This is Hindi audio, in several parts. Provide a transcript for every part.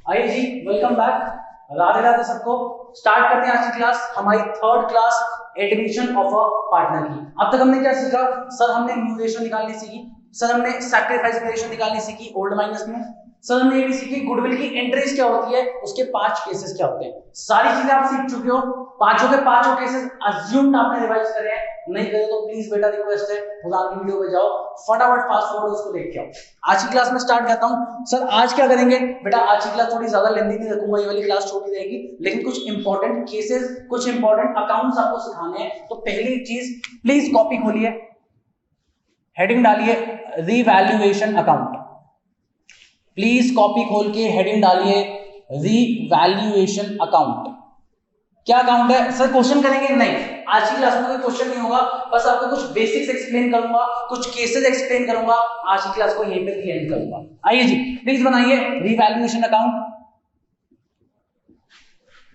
आइए जी, वेलकम बैक। राधे राधे सबको। स्टार्ट करते हैं आज की क्लास, हमारी third class admission of a partner की। अब तक हमने क्या सीखा? सर हमने न्यूमरेशन निकालनी सीखी, सर हमने सैक्रिफाइस रिलेशन निकालनी सीखी, ओल्ड माइनस न्यू। सर हमने ये भी सीखी गुडविल की एंट्रीज क्या होती है, उसके 5 केसेस क्या होते हैं। सारी चीजें आप सीख चुके हो। पांचों के पांचों केसेस अज्यूम्ड आपने रिवाइज करे हैं, नहीं करे तो प्लीज बेटा रिक्वेस्ट है खुद आपकी वीडियो पे जाओ, फटाफट फास्ट फॉरवर्ड उसको देख के आओ। आज की क्लास में स्टार्ट करता हूं। सर आज क्या करेंगे बेटा? आज की क्लास थोड़ी ज्यादा लेंथी नहीं रखूंगा, ये वाली क्लास छोटी रहेगी, लेकिन कुछ इंपॉर्टेंट केसेस, कुछ इंपॉर्टेंट अकाउंट्स आपको सिखाने हैं। तो पहली चीज, प्लीज कॉपी खोलिए, हेडिंग डालिए रीवैल्यूएशन अकाउंट। प्लीज कॉपी खोल के हेडिंग डालिए रीवैल्यूएशन अकाउंट। क्या अकाउंट है सर? क्वेश्चन करेंगे नहीं, आज की क्लास में कोई क्वेश्चन नहीं होगा, बस आपको कुछ बेसिक्स एक्सप्लेन करूंगा, कुछ केसेस एक्सप्लेन करूंगा। आज की क्लास को यहीं पे एंड करूंगा। आइए जी, प्लीज बनाइए revaluation account.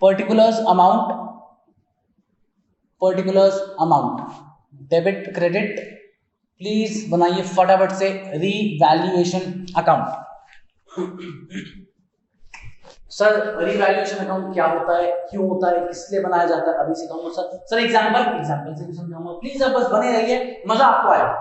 Particulars amount debit credit, please बनाइए फटाफट से revaluation account. Sir revaluation account क्या होता है, क्यों होता है, किस लिए बनाया जाता है, अभी सिखाऊंगा सर एग्जांपल से भी समझाऊंगा। प्लीज आप बस बने रहिए, मजा आपको आएगा।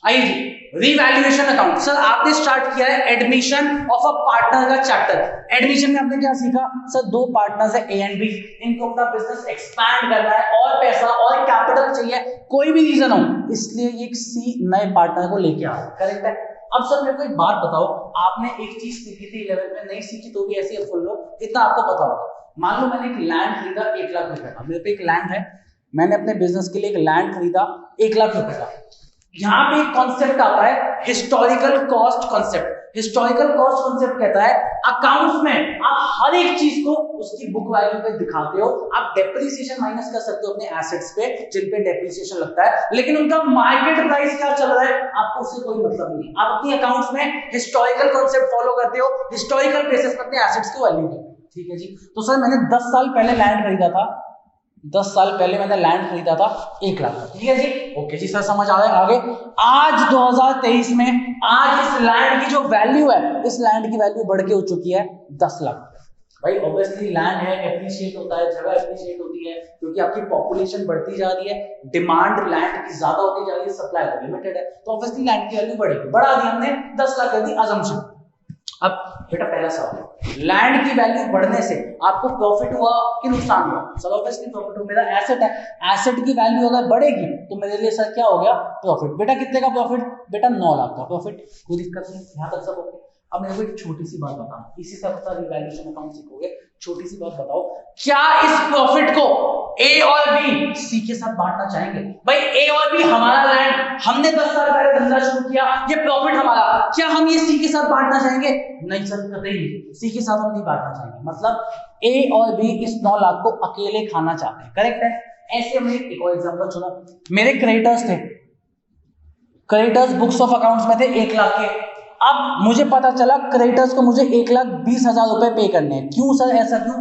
आइए जी, रिवैल्यूएशन अकाउंट। सर आपने स्टार्ट किया है एडमिशन ऑफ अ पार्टनर का चैप्टर। एडमिशन में आपने क्या सीखा? सर दो पार्टनर्स है ए एंड बी, इनको अपना बिजनेस एक्सपैंड करना है और पैसा और कैपिटल चाहिए, कोई भी रीजन हो, इसलिए एक सी नए पार्टनर को लेके आ रहा है। करेक्ट है? अब सर मेरे को एक बात बताओ, आपने एक चीज सीखी थी 11th में, नहीं सीखी तो भी ऐसे ही फुल लो, इतना आपको पता होगा। मान लो मैंने एक लैंड खरीदा 1 लाख रुपए का, मेरे पे एक लैंड है, मैंने अपने बिजनेस के लिए एक लैंड खरीदा 1 लाख रुपए का। यहां पे एक कॉन्सेप्ट आता है historical cost concept. Historical cost concept कहता है अकाउंट्स में आप हर एक चीज को उसकी बुक वैल्यू पे दिखाते हो। आप डेप्रिसिएशन माइनस कर सकते हो अपने एसेट्स पे जिन पे डेप्रिसिएशन लगता है, लेकिन उनका मार्केट प्राइस क्या चल रहा है आपको उससे कोई मतलब नहीं। आप अपनी अकाउंट्स में हिस्टोरिकल कॉन्सेप्ट फॉलो करते हो, हिस्टोरिकल बेसिस पर अपने एसेट्स की वैल्यू करते हो। ठीक है जी। तो सर मैंने 10 साल पहले लैंड खरीदा था, 10 साल पहले मैंने लैंड खरीदा था 1 लाख। ठीक है जी, ओके जी सर, समझ आ रहा है। आगे आज 2023 में आज इस लैंड की जो वैल्यू है, इस लैंड की वैल्यू बढ़ के हो चुकी है 10 लाख। भाई ऑब्वियसली लैंड है, एप्रिशिएट होता है, जगह एप्रिशिएट होती है, क्योंकि आपकी पॉपुलेशन बढ़ती जा रही है, डिमांड लैंड की ज्यादा होती जा रही है, सप्लाई तो लिमिटेड है, तो ऑब्वियसली लैंड की वैल्यू बढ़ेगी। बढ़ा दी हमने, 10 लाख कर दी अजम्पशन। अब बेटा पहला सवाल, लैंड की वैल्यू बढ़ने से आपको प्रॉफिट हुआ कि नुकसान हुआ? सर ऑब्वियसली प्रॉफिट हुआ, मेरा एसेट है, एसेट की वैल्यू अगर बढ़ेगी तो मेरे लिए सर क्या हो गया? प्रॉफिट। बेटा कितने का प्रॉफिट? बेटा 9 लाख का प्रॉफिट। कोई दिक्कत नहीं, यहां तक सब ओके। अब मेरे को एक छोटी सी बात बताओ, इसी से आप रिवैल्यूएशन अकाउंट सीखोगे। छोटी सी बात बताओ, क्या इस प्रॉफिट को ए और बी सी के साथ बांटना चाहेंगे? भाई ए और बी हमारा लैंड, हमने 10 साल पहले धंधा शुरू किया, ये प्रॉफिट हमारा, क्या हम ये सी के साथ बांटना चाहेंगे? नहीं सर, कतई नहीं, सी के साथ हम नहीं बांटना चाहेंगे। मतलब ए और बी इस 9 लाख को अकेले खाना चाहते हैं। करेक्ट है? ऐसे हमने एक और एग्जांपल सुना, मेरे क्रेडिटर्स थे, क्रेडिटर्स बुक्स ऑफ अकाउंट्स में थे 1 लाख के। अब मुझे पता चला क्रेडिटर्स को मुझे 1,20,000 रुपए पे करने हैं। क्यों सर, ऐसा क्यों?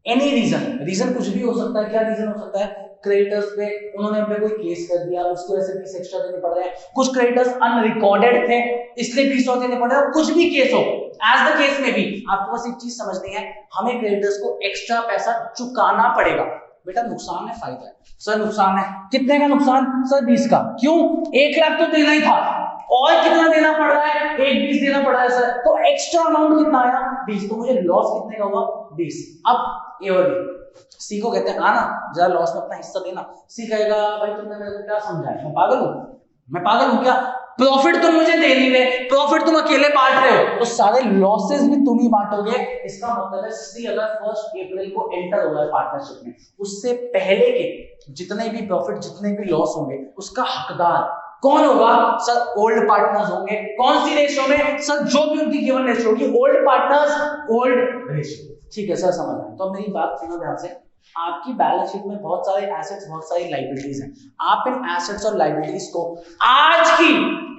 एनी रीजन कुछ भी हो सकता है। क्या रीजन हो सकता है? क्रेडिटर्स पे उन्होंने हम पे कोई केस कर दिया, उसकी वजह से 20 एक्स्ट्रा देने पड़ रहे हैं, कुछ क्रेडिटर्स अनरिकॉर्डेड थे इसलिए 20 और देने पड़ रहे हैं, कुछ भी केस हो, एज द केस में भी आपको बस एक चीज समझनी है, हमें क्रेडिटर्स को एक्स्ट्रा पैसा चुकाना पड़ेगा। बेटा नुकसान है फायदा है? सर नुकसान है। कितने का नुकसान? सर 20 का। क्यों? 1 लाख तो देना ही था, और कितना देना पड़ रहा है? 1,20 देना पड़ रहा है सर, तो एक्स्ट्रा अमाउंट कितना आया? 20। तो मुझे लॉस कितने का हुआ? 20। अब ए और बी, सी को कहते हैं आना जरा लॉस में अपना हिस्सा देना। सी कहेगा भाई तुमने मेरे को क्या समझाया, मैं पागल हूं? मैं पागल हूं क्या? प्रॉफिट तुम मुझे दे नहीं रहे, प्रॉफिट तुम अकेले बांट रहे हो, तो सारे लॉसेस भी तुम ही बांटोगे। इसका मतलब है सी अगर 1 अप्रैल को एंटर हो गया पार्टनरशिप में, उससे पहले के जितने भी प्रॉफिट, जितने भी लॉस होंगे, उसका हकदार कौन होगा? सर ओल्ड पार्टनर्स होंगे। कौन सी रेशियो में? सर जो भी उनकी गिवन रेशियो होगी, ओल्ड पार्टनर्स ओल्ड रेशियो। ठीक है सर, समझ आया। तो मेरी बात सुनो ध्यान से, आपकी बैलेंस शीट में बहुत सारे एसेट्स, बहुत सारी लायबिलिटीज हैं। आप इन एसेट्स और लायबिलिटीज को आज की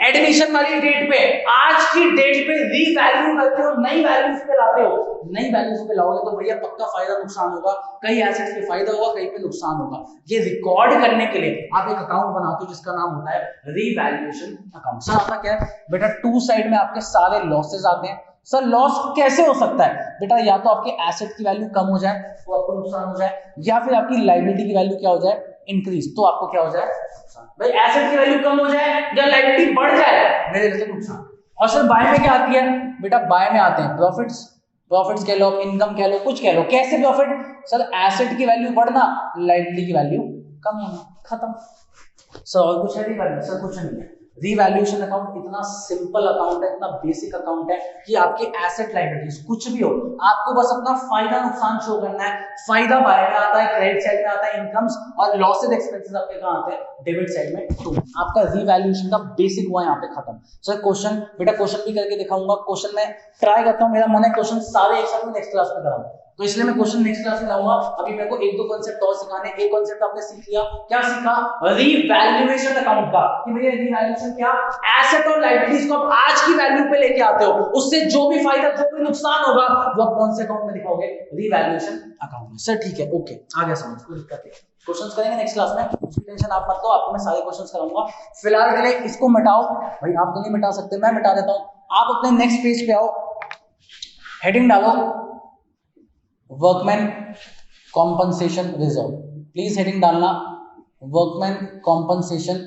एडमिशन वाली डेट पे, आज की डेट पे रीवैल्यू करते हो, नई वैल्यूज पे लाते हो। नई वैल्यूज पे लाओगे तो भैया पक्का फायदा नुकसान होगा, कई एसेट्स पे फायदा होगा, कहीं पे नुकसान होगा। ये रिकॉर्ड करने के लिए आप एक अकाउंट बनाते हो जिसका नाम होता है रीवैल्यूएशन अकाउंट। सर आपका क्या है बेटा? 2 साइड में आपके सारे लॉसेस आते हैं, सर लॉस कैसे हो सकता है बेटा, या तो आपके एसेट की वैल्यू कम हो जाए तो आपको नुकसान हो जाए, या फिर आपकी लायबिलिटी की वैल्यू क्या हो जाए, इंक्रीज, तो आपको क्या हो जाए, नुकसान। भाई एसेट की वैल्यू कम हो जाए या लायबिलिटी बढ़ जाए, मेरे लिए नुकसान। और सर बाय में क्या आती है बेटा, बाय में आते हैं प्रॉफिट्स, प्रॉफिट्स कह लो, इनकम कह लो, कुछ कह लो। कैसे प्रॉफिट, सर एसेट की वैल्यू बढ़ना, लायबिलिटी की वैल्यू कम होना, खत्म। सर और कुछ है नहीं, सर कुछ नहीं है। रीवैल्यूएशन अकाउंट इतना सिंपल अकाउंट है, इतना बेसिक अकाउंट है कि आपके एसेट लायबिलिटीज कुछ भी हो, आपको बस अपना फायदा नुकसान शो करना है। फायदा बाय में आता है, क्रेडिट साइड में आता है इनकम्स, और लॉसेस एक्सपेंसेस आपके कहां आते हैं, डेबिट साइड में। तो आपका रीवैल्यूएशन का बेसिक हुआ यहाँ पे खत्म। सर क्वेश्चन बेटा, क्वेश्चन भी करके दिखाऊंगा, क्वेश्चन में ट्राई करता हूँ, मेरा मन है क्वेश्चन सारे एक साथ में नेक्स्ट क्लास में कराऊं, तो इसलिए मैं क्वेश्चन नेक्स्ट क्लास में लाऊंगा। अभी मेरे को एक दो कांसेप्ट और सिखाने। एक कांसेप्ट आपने सीख लिया, क्या सीखा, रीवैल्यूएशन अकाउंट का, कि भैया रीवैल्यूएशन क्या, एसेट और लायबिलिटीज को आप आज की वैल्यू पे लेके आते हो, उससे जो भी फायदा जो भी नुकसान होगा वो आप कौन से अकाउंट में दिखाओगे, रीवैल्यूएशन अकाउंट में। सर ठीक है, ओके, आ गया समझ, कोई दिक्कत नहीं। क्वेश्चंस करेंगे नेक्स्ट क्लास में, उसकी टेंशन आप मत लो, आपको मैं सारे क्वेश्चंस कराऊंगा। फिलहाल के लिए इसको मिटाओ, भाई आप तो नहीं मिटा सकते, मैं मिटा देता हूं। आप अपने नेक्स्ट पेज पे आओ, हेडिंग डालो workman compensation reserve, please heading डालना वर्कमैन कॉम्पनसेशन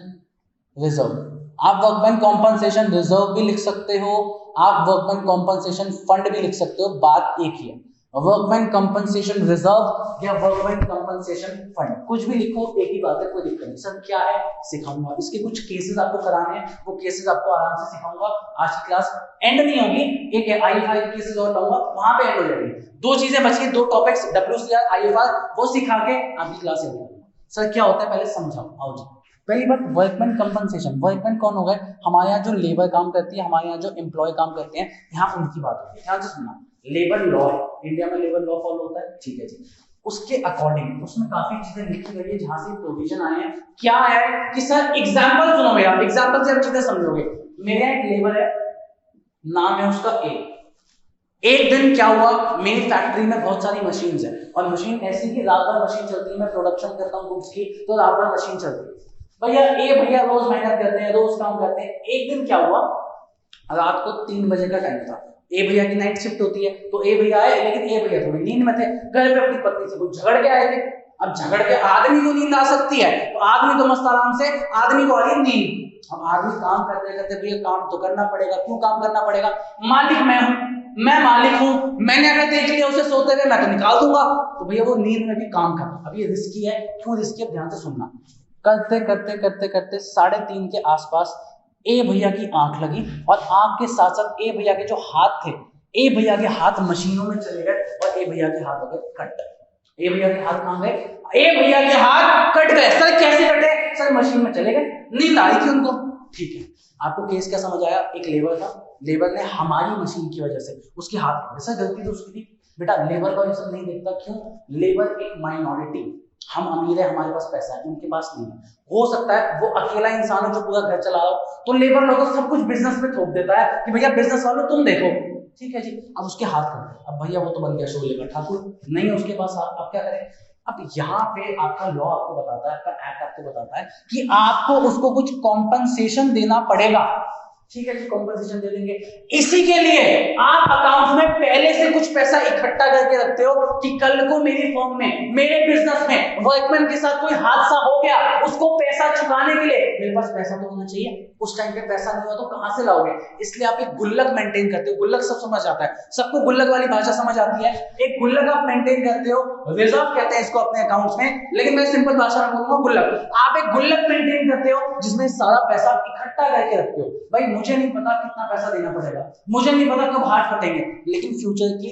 रिजर्व। आप वर्कमैन कॉम्पनसेशन रिजर्व भी लिख सकते हो, आप वर्कमैन कॉम्पनसेशन फंड भी लिख सकते हो, बात एक ही है। वर्कमैन कॉम्पनसेशन रिजर्व या वर्कमैन कॉम्पनसेशन फंड, कुछ भी लिखो एक ही बात है, कोई दिक्कत नहीं। सर क्या है सिखाऊंगा, इसके कुछ केसेस आपको कराने हैं, वो केसेस आपको आराम से सिखाऊंगा। आज की क्लास एंड नहीं होगी, एक IFR के केसेस और लाऊंगा, वहां पे एंड हो जाएगी। दो चीजें बची, दो टॉपिक्स WCR IFR, वो सिखा के आपकी क्लास एंड करूंगा। सर क्या होता है पहले समझाओ, आओ जी। पहली बात वर्कमैन कंपनसेशन, वर्कमैन कौन हो गए, हमारे यहाँ जो लेबर काम करती है, हमारे यहाँ जो एम्प्लॉय काम करते हैं, यहाँ उनकी बात होती है। ध्यान से सुनना, लेबर लॉ है, इंडिया में लेबर लॉ फॉलो होता है, ठीक है जी। उसके अकॉर्डिंग उसमें काफी चीजें लिखी गई है, जहां से प्रोविजन आए हैं। क्या है कि सर एग्जांपल सुनो मेरा, एग्जांपल से आप चीजें समझोगे। मेरे यहाँ एक लेबर है, नाम है उसका ए। एक दिन क्या हुआ, मेरी फैक्ट्री में बहुत सारी मशीन्स है, और मशीन ऐसी कि रात भर मशीन चलती है, मैं प्रोडक्शन करता हूँ गुड्स की, तो रात भर मशीन चलती है। भैया रोज मेहनत करते हैं, रोज काम करते हैं। एक दिन क्या हुआ, रात को 3 बजे का टाइम था, ए भैया की नाइट शिफ्ट होती है, तो ए भैया आए, लेकिन ए भैया थोड़ी नींद में थे, घर पे अपनी पत्नी से कुछ झगड़ के आए थे। अब झगड़ के आदमी को नींद आ सकती है, तो आदमी तो मस्त आराम से, आदमी को आ रही नींद। अब आदमी काम करते करते, भैया काम तो करना पड़ेगा, क्यों काम करना पड़ेगा, मालिक मैं हूं, मैं मालिक हूं, मैंने अगर देख लिया उसे सोते हुए, मैं तो निकाल दूंगा। तो भैया वो नींद में भी काम करना, अब ये रिस्की है। क्यों रिस्की है, ध्यान से सुनना। करते करते करते करते 3:30 के आसपास ए भैया की आंख लगी, और आंख के साथ साथ ए भैया के जो हाथ थे, ए भैया के हाथ मशीनों में चले गए, और ए भैया के हाथ हो गए कट। ए भैया के हाथ कहां गए, ए भैया के हाथ कट गए। सर कैसे कटे, सर मशीन में चले गए, नींद आ रही थी उनको, ठीक है। आपको केस क्या समझ आया, एक लेबर था, लेबर ने हमारी मशीन की वजह से उसके हाथ में, सर गलती तो उसकी थी बेटा, लेबर का ये सब नहीं देखता। क्यों, लेबर एक माइनॉरिटी, हम अमीर है, हमारे पास पैसा है, उनके पास नहीं है। हो सकता है वो अकेला इंसान है जो पूरा घर चला रहा हो, तो लेबर लोगों सब कुछ बिजनेस में थोप देता है कि भैया बिजनेस वालों तुम देखो, ठीक है जी। अब उसके हाथ कर, अब भैया वो तो बन गया शोले का ठाकुर, नहीं है उसके पास हाथ, अब क्या करें। अब यहाँ पे आपका लॉ आपको बताता है, आपका एक्ट आपको बताता है कि आपको उसको कुछ कॉम्पनसेशन देना पड़ेगा, ठीक है जी, कॉम्पनसेशन दे देंगे। इसी के लिए आप अकाउंट में पहले से कुछ पैसा इकट्ठा करके रखते हो कि कल को मेरी फर्म में, मेरे बिजनेस में वर्कमैन के साथ कोई हादसा हो गया, उसको पैसा चुकाने के लिए मेरे पास पैसा तो होना चाहिए। उस टाइम पे पैसा नहीं हुआ तो कहां से लाओगे, इसलिए आप एक गुल्लक मेंटेन करते हो। गुल्लक सब समझ आता है, सबको गुल्लक वाली भाषा समझ आती है। एक गुल्लक आप मेंटेन करते हो, रिजर्व कहते हैं इसको अपने अकाउंट्स में, लेकिन मैं सिंपल भाषा में बोलूंगा गुल्लक। आप एक गुल्लक मेंटेन करते हो जिसमें सारा पैसा इकट्ठा करके रखते हो। भाई मुझे नहीं पता कितना पैसा देना पड़ेगा, मुझे नहीं पता कब हाथ फटेंगे, लेकिन फ्यूचर की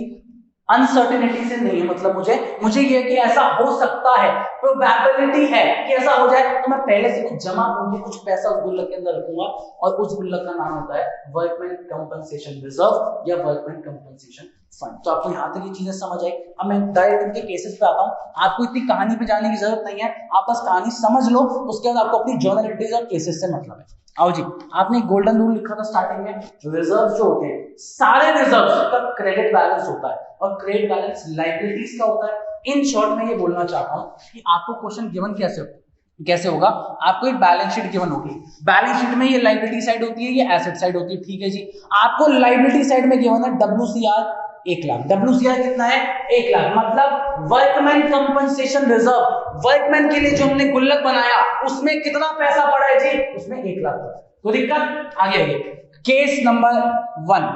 अनसर्टेनिटी से नहीं है, मतलब मुझे ये कि ऐसा हो सकता है, प्रोबेबिलिटी है कि ऐसा हो जाए, तो मैं पहले से कुछ जमा करके कुछ पैसा उस गुल्लक के अंदर रखूंगा, और उस गुल्लक का नाम होता है वर्कमैन कंपनसेशन रिजर्व या वर्कमैन कंपनसेशन फंड। तो आपको यहाँ तक ये चीजें समझ आई। अब मैं डायरेक्ट इनके केसेस पे आता हूँ, आपको इतनी कहानी पे जाने की जरूरत नहीं है, आप बस कहानी समझ लो, उसके बाद आपको अपनी जर्नल एंट्रीज और केसेस से मतलब है। आओ जी, आपने गोल्डन रूल लिखा था स्टार्टिंग में, रिजर्व जो होते हैं सारे रिजर्व्स का क्रेडिट बैलेंस होता है, और क्रेडिट बैलेंस लायबिलिटीज का होता है। इन शॉर्ट में ये बोलना चाहता हूं कि आपको क्वेश्चन गिवन कैसे होता है, कैसे होगा, आपको एक बैलेंस शीट गिवन होगी, बैलेंस शीट में ये लायबिलिटी साइड होती है, ये एसेट साइड होती है, ठीक है जी। आपको लायबिलिटी साइड में गिवन है WCR 1 लाख, WCR कितना है 1 लाख, मतलब वर्कमैन कंपनसेशन रिजर्व, वर्कमैन के लिए जो हमने गुल्लक बनाया उसमें कितना पैसा पड़ा है जी, उसमें 1 लाख पड़ा। तो दिक्कत आगे आइए, केस नंबर 1,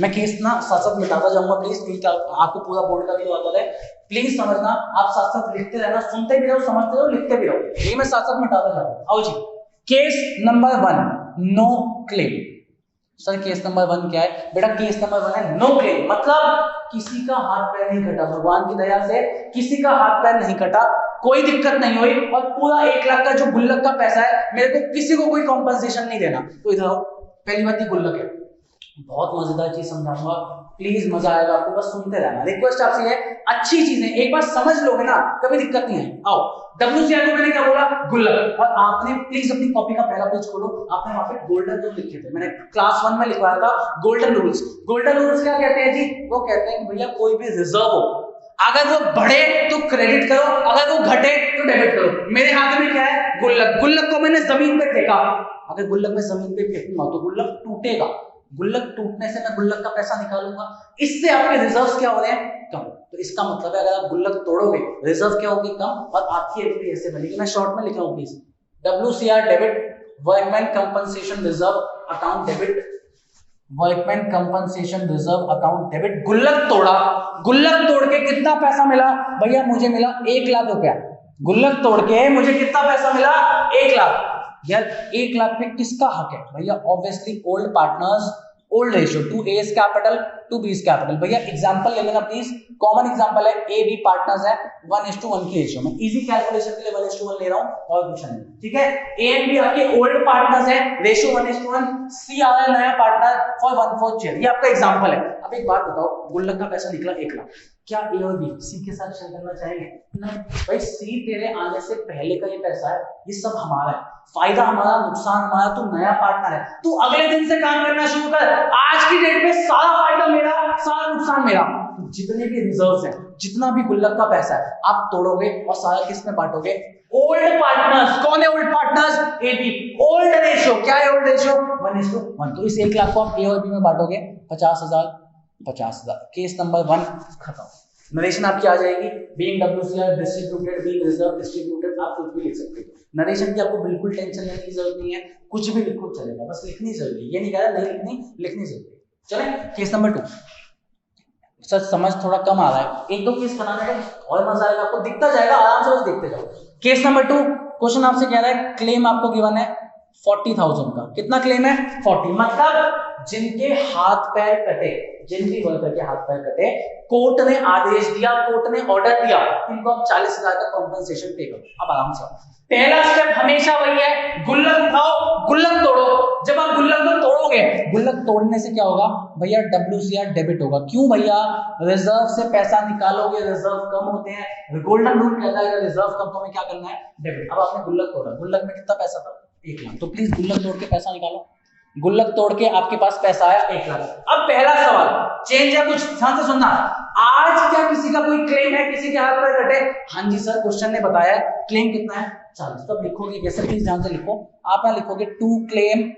मैं केस ना साथ साथ मिटाता जाऊंगा प्लीज, क्योंकि आपको पूरा बोर्ड का भी आता है, प्लीज समझना, आप साथ साथ लिखते रहना, सुनते भी रहो, समझते रहो, लिखते भी रहो, ये मैं साथ साथ मिटाता जाऊंगा। आओ जी, case number 1, no claim. Sir case number 1 क्या है बेटा, केस नंबर 1 है नो क्लेम, मतलब किसी का हाथ पैर नहीं कटा, भगवान की दया से किसी का हाथ पैर नहीं कटा, कोई दिक्कत नहीं हुई, और पूरा 1 लाख का जो गुल्लक का पैसा है मेरे को किसी को कोई कॉम्पनसेशन नहीं देना। तो इधर आओ, पहली बात ये गुल्लक है, बहुत मजेदार चीज समझाऊंगा, प्लीज मजा आएगा आपको, बस सुनते रहना, रिक्वेस्ट आपसे है, अच्छी चीज है, एक बार समझ लोगे ना कभी दिक्कत नहीं है। आओ, WCR को मैंने क्या बोला, गुल्लक, और आपने प्लीज अपनी कॉपी का पहला पेज खोलो, आपने वहां पे गोल्डन रूल लिखे थे, मैंने क्लास 1 में लिखवाया था गोल्डन रूल्स। गोल्डन रूल्स क्या कहते हैं जी, वो कहते हैं कि भैया कोई भी रिजर्व हो, अगर वो बढ़े तो क्रेडिट करो, अगर वो घटे तो डेबिट करो। मेरे हाथ में क्या है, गुल्लक, गुल्लक को मैंने जमीन पे फेंका, अगर गुल्लक में जमीन पे फेंकूंगा तो गुल्लक टूटेगा, गुल्लक टूटने से मैं गुल्लक का पैसा निकालूंगा, इससे आपके रिजर्व्स क्या हो रहे हैं, कम। तो इसका मतलब है अगर आप गुल्लक तोड़ोगे रिजर्व क्या होगी, कम, और आपकी एफडी ऐसे बनेगी। मैं शॉर्ट में लिख रहा हूं please, WCR debit, workman compensation reserve account debit, workman compensation reserve account debit. गुल्लक तोड़ा, गुल्लक तोड़ के कितना पैसा मिला भैया, मुझे मिला 1 लाख रुपया, गुल्लक तोड़ के मुझे कितना पैसा मिला, 1 लाख। यार 1 लाख पे किसका हक है भैया, obviously old partners, old ratio 2A is capital 2B is capital। भैया एग्जांपल ले लेना प्लीज, कॉमन एग्जांपल है AB पार्टनर्स है 1:1 की रेशियो में, इजी कैलकुलेशन के लिए 1:1 ले रहा हूं और कुछ नहीं, ठीक है। A एंड B आपके ओल्ड पार्टनर्स है, रेशियो 1:1, C आ रहा है नया पार्टनर फॉर 1/4 शेयर, ये आपका एग्जांपल है। अब एक बात बताओ, गुल्लक का पैसा निकला 1 लाख, क्या A और B C के साथ शेयर करना चाहेंगे? नहीं भाई, C तेरे आने से पहले का ये पैसा है, ये सब हमारा है, फायदा हमारा, नुकसान हमारा, तू नया पार्टनर है, तू अगले दिन से काम करना शुरू कर, आज की डेट में सारा फायदा मेरा, सारा नुकसान मेरा। जितने भी रिजर्व्स हैं, जितना भी गुल्लक का पैसा है, आप तोड़ोगे और सारा किस में बांटोगे, ओल्ड पार्टनर्स। कौन है old partners, AB। Old ratio क्या है, ओल्ड रेशियो 1:1। तो इस 1 लाख को आप A और B में बांटोगे, 50,000 50,000। केस नंबर 1 खत्म। नरेशन आपकी आ जाएगी, being WCR distributed, being reserve distributed, आप कुछ भी लिख सकते हो। नरेशन की आपको बिल्कुल टेंशन लेने की जरूरत नहीं है, कुछ भी लिखो चलेगा, बस लिखनी जरूरी है, ये नहीं कह रहा नहीं लिखनी, लिखनी जरूरी है। चले केस नंबर 2। सर समझ थोड़ा कम आ रहा है, 1-2 केस बनाने का और मजा आएगा, आपको दिखता जाएगा, आराम से बस देखते जाओ। केस नंबर 2, क्वेश्चन आपसे कह रहा है, क्लेम आपको गिवन है 40,000 का, कितना क्लेम है 40, मतलब जिनके हाथ पैर कटे, जिनकी वर्कर के हाथ पैर कटे, कोर्ट ने आदेश दिया, कोर्ट ने ऑर्डर दिया, इनको आप 40,000 का कॉम्पनसेशन पे करो। अब आराम से पहला स्टेप हमेशा वही है, गुल्लक उठाओ, गुल्लक तोड़ो। जब आप गुल्लक को तोड़ोगे, गुल्लक तोड़ने से क्या होगा भैया, WCR डेबिट होगा। क्यों भैया, रिजर्व से पैसा निकालोगे, रिजर्व कम होते हैं, गोल्डन रूल कहता है रिजर्व कम तो हमें क्या करना है, डेबिट। अब आपने गुल्लक तोड़ा, गुल्लक में कितना पैसा था 1 लाख, तो प्लीज गुल्लक तोड़ के पैसा निकालो। गुल्लक तोड़ के आपके पास पैसा आया 1 लाख। अब पहला सवाल चेंज है कुछ, ध्यान से सुनना, आज क्या किसी का कोई क्लेम है, किसी के हाथ पर कटे? हाँ जी सर, क्वेश्चन ने बताया क्लेम कितना है 40। तो लिखोगे कैसे, प्लीज ध्यान से लिखो, आप यहाँ लिखोगे to claim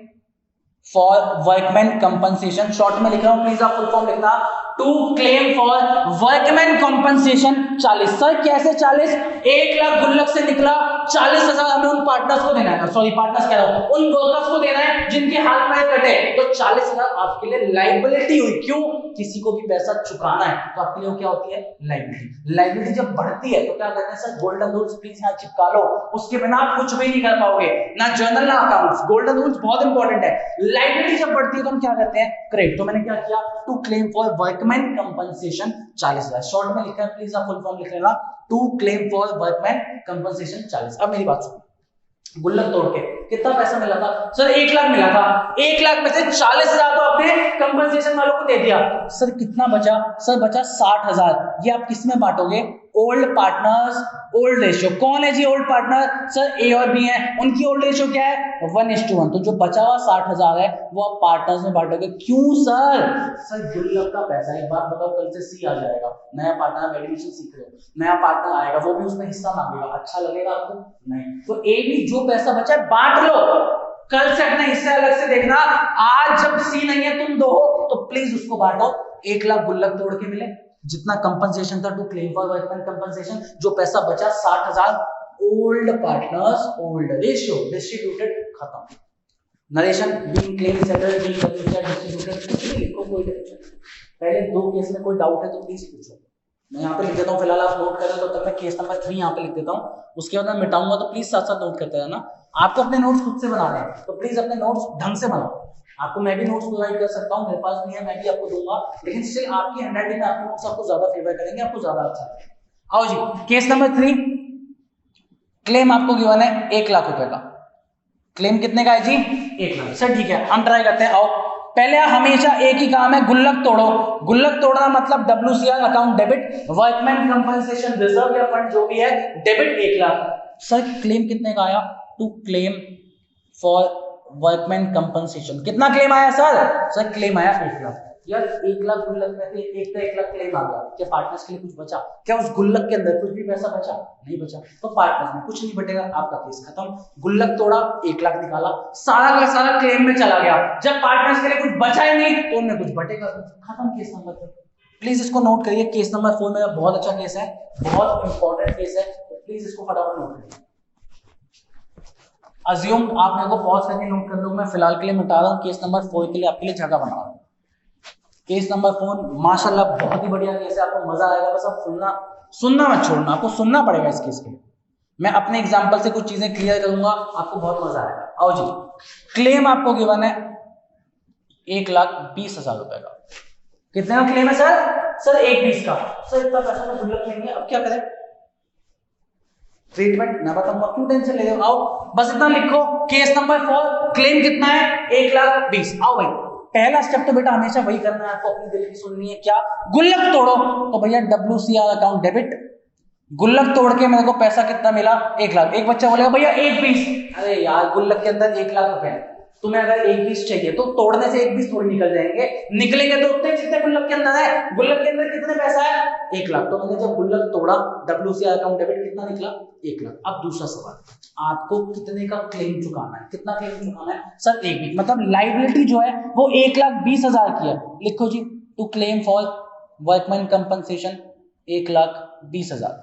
for workman compensation, short में लिख रहा हूं, प्लीज आप फुल फॉर्म लिखना, to claim for workman compensation 40। Sir कैसे 40? 1 लाख गुल्लक से निकला, 40,000 हमें उन पार्टनर्स को देना है, सॉरी पार्टनर्स कह रहा हूं, उन वर्कर्स को देना है जिनके हाथ पैर कटे, तो 40,000 आपके लिए लायबिलिटी हुई। क्यों? किसी को भी पैसा चुकाना है तो आपके लिए क्या होती है, लायबिलिटी। लायबिलिटी जब बढ़ती है तो क्या कहते हैं सर, गोल्डन रूल्स प्लीज यहाँ चिपका लो, उसके बिना आप कुछ भी नहीं कर पाओगे, ना जर्नल ना अकाउंट्स, गोल्डन रूल्स बहुत इंपॉर्टेंट है। लायबिलिटी जब बढ़ती है तो हम क्या कहते हैं, क्रेडिट। तो मैंने क्या किया, to claim for workman compensation 40,000, short में लिखा है, प्लीज आप फुल फॉर्म लिख लेना, to claim for workman compensation 40। अब मेरी बात सुनो, गुल्लक तोड़ के कितना पैसा मिला था सर, 1 लाख मिला था, 1 लाख में से 40,000 तो आपने कंपनसेशन वालों को दे दिया, सर कितना बचा? सर बचा 60,000। ये आप किस में बांटोगे, ओल्ड पार्टनर्स ओल्ड रेशियो। कौन है जी ओल्ड पार्टनर? सर ए और बी है, उनकी ओल्ड रेशियो क्या है? 1:1। तो जो बचा हुआ 60,000 है वो आप पार्टनर्स में बांटोगे। क्यों सर? सर गुल्लक का पैसा है। एक बात बताओ, कल से सी आ जाएगा, नया पार्टनर एडमिशन सीख रहे हो, नया पार्टनर आएगा, वो भी उसमें हिस्सा मांगेगा, अच्छा लगेगा आपको? नहीं। तो ए बी जो पैसा बचा है बांट लो, कल से अपना हिस्सा अलग से देखना। आज जब सी नहीं है तुम दो हो तो प्लीज उसको बांटो। 1 लाख गुल्लक तोड़ के मिले, जितना कंपनसेशन था to claim for workman compensation, जो पैसा बचा 60,000, old partners old ratio distributed, खत्म। Narration being claim settled being distributed, कुछ भी लिखो, कोई टेंशन। पहले 2 केस में कोई डाउट है तो प्लीज पूछो। मैं यहाँ पे लिख देता हूँ, फिलहाल आप नोट कर रहे हो, तो तब मैं केस नंबर 3 यहाँ पे लिख देता हूँ, उसके बाद मैं मिटाऊंगा, तो प्लीज साथ साथ नोट करते रहना। आपको अपने नोट्स खुद से बनाने हैं तो प्लीज अपने नोट्स ढंग से बनाओ। आपको मैं भी नोट्स प्रोवाइड कर सकता हूँ, मेरे पास भी है, मैं भी आपको दूंगा, लेकिन स्टिल आपकी हैंडराइटिंग में आपके नोट्स आपको ज्यादा फेवर करेंगे, आपको ज्यादा अच्छा लगेगा। आओ जी, केस नंबर 3, क्लेम आपको गिवन है 1 लाख रुपए का। क्लेम कितने का है जी? 1 लाख। सर ठीक है, हम ट्राई करते हैं। आओ, पहले हमेशा एक ही काम है, गुल्लक तोड़ो। गुल्लक तोड़ना मतलब WCR account debit, workman compensation reserve या फंड जो भी है डेबिट 1 लाख। सर क्लेम कितने का आया? To claim for workman compensation. कितना क्लेम आया सर? सर क्लेम आया 1 लाख। यार 1 लाख गुल्लक में थे, 1 लाख क्लेम आ गया, क्या पार्टनर्स के लिए कुछ बचा? क्या उस गुल्लक के अंदर कुछ भी पैसा बचा? नहीं बचा, तो पार्टनर्स में कुछ नहीं बटेगा, आपका केस खत्म। गुल्लक तोड़ा, 1 लाख निकाला, सारा का सारा क्लेम में चला गया। जब पार्टनर्स के लिए कुछ बचा ही नहीं तो उनमें कुछ बटेगा, खत्म केस नंबर 4। प्लीज इसको नोट करिए, केस नंबर 4 मेरा बहुत अच्छा केस है, बहुत इंपॉर्टेंट केस है, तो प्लीज इसको फटाफट नोट करिए। अज्यूम आप मेरे को पॉज करके नोट कर लो, मैं फिलहाल के लिए मिटा रहा हूँ, केस नंबर 4 के लिए आपके लिए जगह बना रहा हूँ। केस नंबर 4 माशाल्लाह बहुत ही बढ़िया केस है, आपको मजा आएगा, बस आप सुनना मत छोड़ना, आपको सुनना पड़ेगा इस केस के लिए। मैं अपने एग्जांपल से कुछ चीजें क्लियर करूंगा, आपको बहुत मजा आएगा। आओ जी, क्लेम आपको गिवन है 1,20,000 रुपए का। कितने का क्लेम है सर? सर 1,20 का। सर इतना पैसा तो गुल्लक लेंगे, अब क्या करें? ट्रीटमेंट मैं बताऊंगा, क्यों टेंशन ले रहे हो? आओ बस इतना लिखो, केस नंबर 4 क्लेम कितना है? 1,20,000। आओ भाई, पहला स्टेप तो बेटा हमेशा वही करना है, आपको अपनी दिल की सुननी है। क्या? गुल्लक तोड़ो। तो भैया WCR अकाउंट डेबिट, गुल्लक तोड़ के मेरे को पैसा कितना मिला? 1 लाख। एक बच्चा बोलेगा भैया 1,20। अरे यार गुल्लक के अंदर 1 लाख रुपए है, तुम्हें अगर 1,20 चाहिए तो तोड़ने से 1,20 थोड़ी निकल जाएंगे, निकलेंगे तो उतने जितने गुल्लक के अंदर है। गुल्लक के अंदर कितने पैसा है? 1 लाख। तो मैंने जब गुल्लक तोड़ा, WCR अकाउंट डेबिट कितना निकला? 1 लाख। अब दूसरा सवाल, आपको कितने का क्लेम चुकाना है? कितना क्लेम चुकाना है? सर 1,20, मतलब लाइबिलिटी जो है वो 1,20,000 की है। लिखो जी, to claim for workman compensation 1,20,000।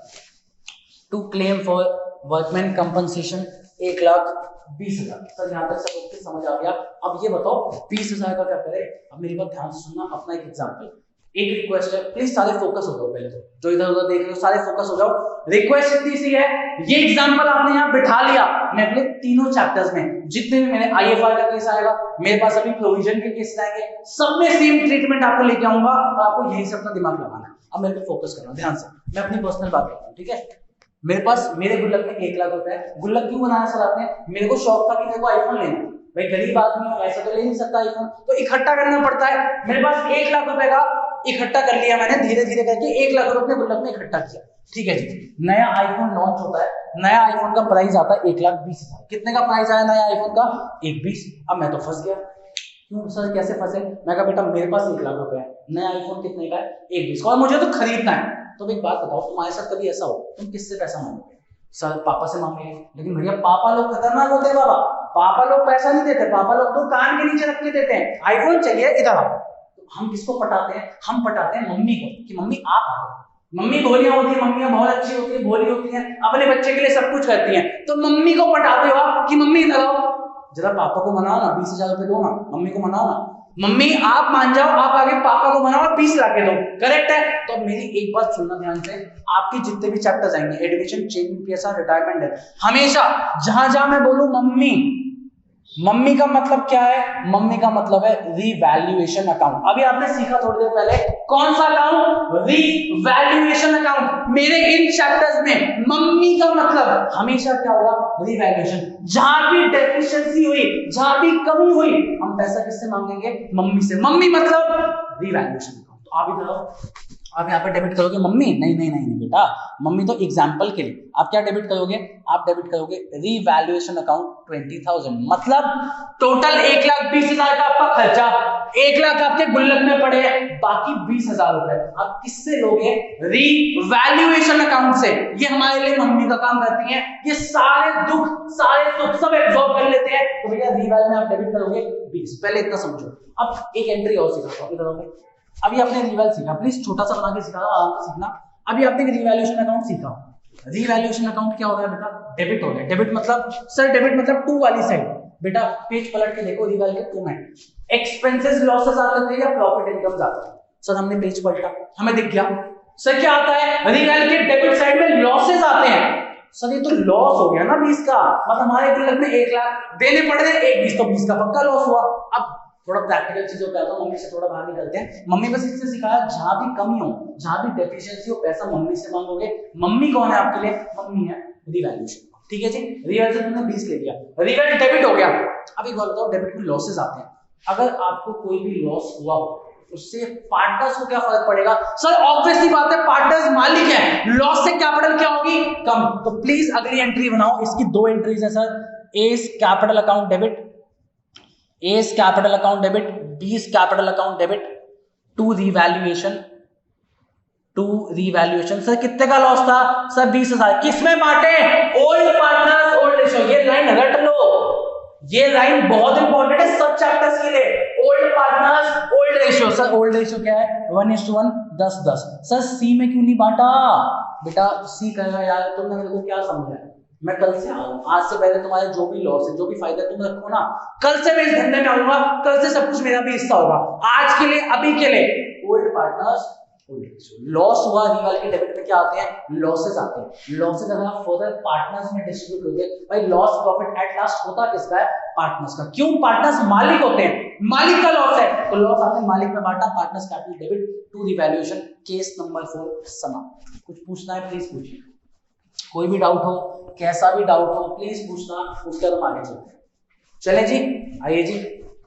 To claim for workman compensation 1,20,000। Sir यहाँ तक सब समझ आ गया। अब ये बताओ 20,000 का क्या करें? अब मेरी बात ध्यान से सुनना, अपना एक एग्जांपल, एक रिक्वेस्ट है, प्लीज सारे फोकस हो जाओ, पहले तो जो इधर उधर देख रहे हो सारे फोकस हो जाओ। रिक्वेस्ट इतनी सी है, ये एग्जांपल आपने यहाँ बिठा लिया, मैं अपने तीनों चैप्टर्स में जितने भी मैंने IFR का केस आएगा, मेरे पास अभी प्रोविजन के केस आएंगे, सब में सेम ट्रीटमेंट आपको लेके आऊंगा और आपको यही से अपना दिमाग लगाना है। अब मेरे पे फोकस करना ध्यान से, मैं अपनी पर्सनल बात करता हूँ, ठीक है? मेरे पास मेरे गुल्लक में 1 लाख रुपए है। गुल्लक क्यों बनाया सर आपने? मेरे को शौक था कि मेरे को आईफोन लेना, भाई गरीब आदमी हूं, ऐसा तो ले नहीं सकता आईफोन, तो इकट्ठा करना पड़ता है। मेरे पास 1 लाख रुपए का इकट्ठा कर लिया मैंने, धीरे धीरे करके 1 लाख रुपए अपने गुल्लक में इकट्ठा किया, ठीक है जी। नया आईफोन लॉन्च होता है, नया आईफोन का प्राइस आता है 1,20,000। कितने का प्राइस आया नया आईफोन का? 1,20। अब मैं तो फंस गया। क्यों सर, कैसे फंसे? मैं कहा बेटा मेरे पास 1 लाख रुपए है, नया आईफोन कितने का है? 1,20 का, और मुझे तो खरीदना है। तो एक बात बताओ, तुम्हारे साथ कभी ऐसा हो, तुम किससे पैसा मांगोगे? सर पापा से मांगेंगे, लेकिन भैया पापा लोग खतरनाक होते हैं बाबा, पापा लोग पैसा नहीं देते, पापा लोग तो कान के नीचे रख के देते हैं, आईफोन चाहिए इधर आओ। तो हम किसको पटाते हैं? हम पटाते हैं मम्मी को कि मम्मी आप आओ। मम्मी भोलियां होती है, मम्मियां बहुत अच्छी होती है, भोली होती हैं, अपने बच्चे के लिए सब कुछ करती हैं, तो मम्मी को पटाते हो आप कि मम्मी इधर आओ, जरा पापा को मनाओ ना, 20,000 रुपए दो ना, मम्मी को मनाओ ना। मम्मी आप मान जाओ, आप आगे पापा को मनाओ, 20 लाख दो, करेक्ट है? तो मेरी एक बात सुनना ध्यान से, आपके जितने भी चैप्टर्स आएंगे, एडमिशन, चेंजिंग PSR, रिटायरमेंट है, हमेशा जहां जहां मैं बोलूं मम्मी, मम्मी का मतलब क्या है? मम्मी का मतलब है रीवैल्यूएशन अकाउंट। अभी आपने सीखा थोड़ी देर पहले, कौन सा अकाउंट? Revaluation account. मेरे इन चैप्टर्स में मम्मी का मतलब हमेशा क्या होगा? रीवैल्यूएशन। जहां भी डेफिशिएंसी हुई, जहां भी कमी हुई, हम पैसा किससे मांगेंगे? मम्मी से। मम्मी मतलब रीवैल्यूएशन अकाउंट। तो आप इधर आओ, आप यहाँ पे डेबिट करोगे मम्मी, नहीं नहीं नहीं बेटा, मम्मी तो एग्जाम्पल के लिए। आप क्या डेबिट करोगे, आप डेबिट करोगे रीवैल्यूएशन अकाउंट 20,000, मतलब टोटल 1,20,000 का आपका खर्चा, 1 लाख आपके गुल्लक में पड़े, बाकी 20,000 रुपए आप किससे लोगे, रीवैल्यूएशन अकाउंट से। ये हमारे लिए मम्मी का काम करती है, ये सारे दुख सब एब्जॉर्ब कर लेते हैं। तो भैया रीवैल्यू में आप डेबिट करोगे 20, पहले इतना समझो। अब एक एंट्री और सिखाता हूँ, इधर आओगे। अभी आपने रीवैल सीखा, प्लीज छोटा सा बना के सिखा, आराम से सीखना। अभी आपने रीवैल्यूएशन अकाउंट सीखा, रीवैल्यूएशन अकाउंट क्या होता है बेटा, डेबिट हो गया। डेबिट मतलब सर, डेबिट मतलब टू वाली साइड। बेटा पेज पलट के देखो, रीवैल के टू में एक्सपेंसेस लॉसेस आते थे या प्रॉफिट इनकम्स आते थे। सर हमने पेज पलटा, हमें दिख गया सर क्या आता है, रीवैल के डेबिट साइड में लॉसेस आते हैं। सर ये तो लॉस हो गया ना 20 का, मतलब हमारे गुल्लक में 1 लाख देने पड़ रहे, 1 तो 20 का पक्का लॉस हुआ। अब थोड़ा प्रैक्टिकल चीजों पे आता हूं, मम्मी से थोड़ा बाहर निकलते हैं। मम्मी बस इससे सिखाया, जहां भी कमी हो, जहां भी डेफिशिएंसी हो, पैसा मम्मी से मांगोगे। मम्मी कौन है आपके लिए, मम्मी है रीवैल्यूएशन। ठीक है जी, रीवैल से तुमने 20 ले लिया, रीवैल डेबिट हो गया। अब एक बात बताओ, डेबिट में लॉसेस आते हैं, अगर आपको कोई भी लॉस हुआ उससे पार्टनर्स को क्या फर्क पड़ेगा, सर ऑब्वियसली बात है, पार्टनर्स मालिक है, लॉस से कैपिटल क्या होगी, कम। तो प्लीज अगली एंट्री बनाओ, इसकी 2 एंट्रीज है sir, A is capital account debit, A is capital account debit, B is capital account debit, to revaluation sir कितने का लॉस था, सर 20,000। किसमें बांटे, ओल्ड पार्टनर्स ओल्ड रेशियो। ये लाइन रट लो, ये लाइन बहुत इंपॉर्टेंट है सब चैप्टर्स के लिए। Old partners old ratio, sir old ratio क्या है, 1:1, 10:10। सर सी में क्यों नहीं बांटा, बेटा सी कहेगा यार तुमने मेरे को क्या समझाया, मैं कल से आऊँ, आज से पहले तुम्हारे जो भी लॉस है, जो भी फायदा तुम रखो ना, कल से मैं इस धंधे में आऊंगा, कल से सब कुछ मेरा भी हिस्सा होगा। आज के लिए, अभी के लिए old partners old ratio. Loss हुआ, रीवैल के डेबिट में क्या आते हैं, लॉसेस आते हैं। लॉसेस अगर आप फर्दर पार्टनर्स में डिस्ट्रीब्यूट करोगे, भाई लॉस प्रॉफिट एट लास्ट होता किसका है, पार्टनर्स का। क्यों, पार्टनर्स मालिक होते हैं, मालिक का लॉस है, तो लॉस आपने मालिक में बांटा, partners capital debit to revaluation. Case number 4 समाप्त। कुछ पूछना है प्लीज पूछिए, कोई भी डाउट हो, कैसा भी डाउट हो प्लीज पूछना, उसके बाद हम आगे चलते हैं। चले जी, आइए जी।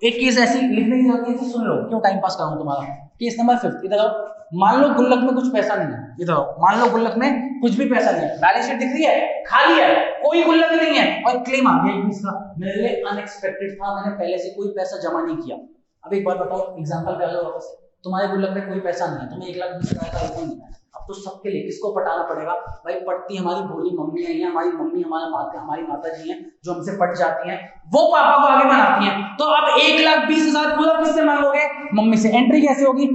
एक केस ऐसी लिखने की जरूरत नहीं, सुन लो, क्यों टाइम पास कराऊं तुम्हारा। केस नंबर 5, इधर आओ। मान लो गुल्लक में कुछ पैसा नहीं है, इधर आओ। मान लो गुल्लक में कुछ भी पैसा नहीं है, बैलेंस शीट दिख रही है, खाली है, कोई गुल्लक नहीं है, और क्लेम आ गया 20 का। मेरे लिए अनएक्सपेक्टेड था, मैंने पहले से कोई पैसा जमा नहीं किया। अब एक बार बताओ, एग्जांपल पे आ जाओ वापस। तुम्हारे गुल्लक में कोई पैसा नहीं है, तुम्हें 1,20,000 का लोन नहीं है। अब तो सबके लिए किसको पटाना पड़ेगा, भाई पटती हमारी भोली मम्मी है, हमारी मम्मी हमारी माता जी हैं, जो हमसे पट जाती हैं, वो पापा को आगे बनाती हैं। तो अब 1,20,000 पूरा किससे मांगोगे, मम्मी से। एंट्री कैसे होगी,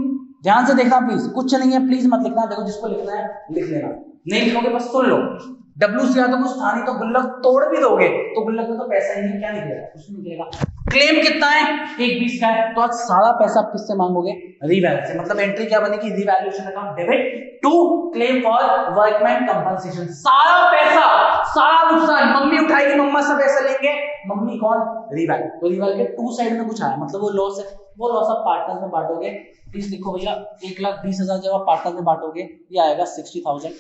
ध्यान से देखना प्लीज, कुछ नहीं है प्लीज मत लिखना, देखो जिसको लिखना है लिख लेना, नहीं लिखोगे बस सुन लो। डब्ल्यू से तो कुछ था नहीं, तो गुल्लक तोड़ भी दोगे तो गुल्लक में तो पैसा ही नहीं, क्या निकलेगा, कुछ नहीं निकलेगा। क्लेम कितना है, 1,20 का है, तो आज सारा पैसा आप किससे मांगोगे, रीवैल से। मतलब एंट्री क्या बनेगी, revaluation account debit to claim for workman compensation. सारा पैसा, सारा नुकसान मम्मी उठाएगी, मम्मा से पैसा लेंगे, मम्मी कौन, रीवैल। तो रीवैल के 2 साइड में कुछ आया, मतलब वो लॉस है, वो लॉस आप पार्टनर्स में बांटोगे। प्लीज लिखो भैया, 1,20,000 जब आप पार्टनर में बांटोगे, ये आएगा 60,000।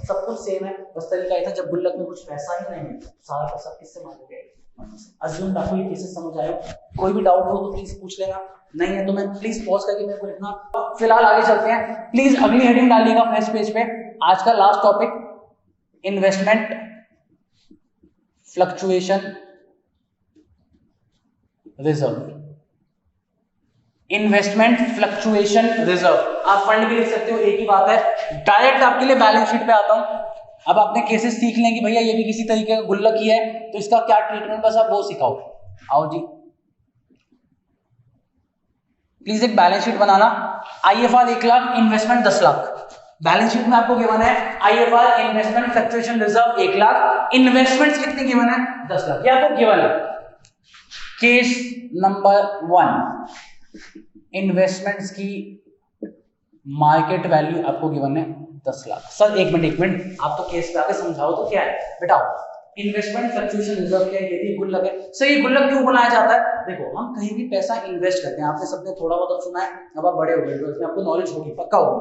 सब कुछ सेम है, बस तरीका ये था, जब गुल्लक में कुछ पैसा ही नहीं है, सारा पैसा किससे मांगोगे, अज्यूम आपको ये केसेस समझ आए। कोई भी डाउट हो तो प्लीज पूछ लेना, नहीं है तो मैं प्लीज पॉज करके मेरे को लिखना। फिलहाल आगे चलते हैं, प्लीज अगली हेडिंग डालिएगा फ्रेश पेज पे। आज का last topic, investment fluctuation reserve. Investment fluctuation reserve, आप फंड भी लिख सकते हो, एक ही बात है। डायरेक्ट आपके लिए बैलेंस शीट पे आता हूं। अब आपने केसेस सीख लेंगे, भैया ये भी किसी तरीके का गुल्लक ही है, तो इसका क्या ट्रीटमेंट, बस आप वो सिखाओ। आओ जी, प्लीज एक बैलेंस शीट बनाना। IFR 1 lakh, investment 10 lakh. Balance sheet में आपको गिवन है IFR investment fluctuation reserve 1 lakh, investments कितने गिवन है, 10 लाख। ये आपको गिवन है। केस नंबर 1, इन्वेस्टमेंट्स की मार्केट वैल्यू आपको गिवन है 10 लाख। सर एक मिनट, आप तो केस पे आके समझाओ तो क्या है बेटा। इन्वेस्टमेंट फ्लक्चुएशन रिजर्व क्या है, ये भी गुल्लक है। सर ये गुल्लक क्यों बनाया जाता है, देखो हम कहीं भी पैसा इन्वेस्ट करते हैं, आपने सबने थोड़ा बहुत सुना है, अब आप बड़े हो गए तो इसमें आपको नॉलेज होगी, पक्का होगी।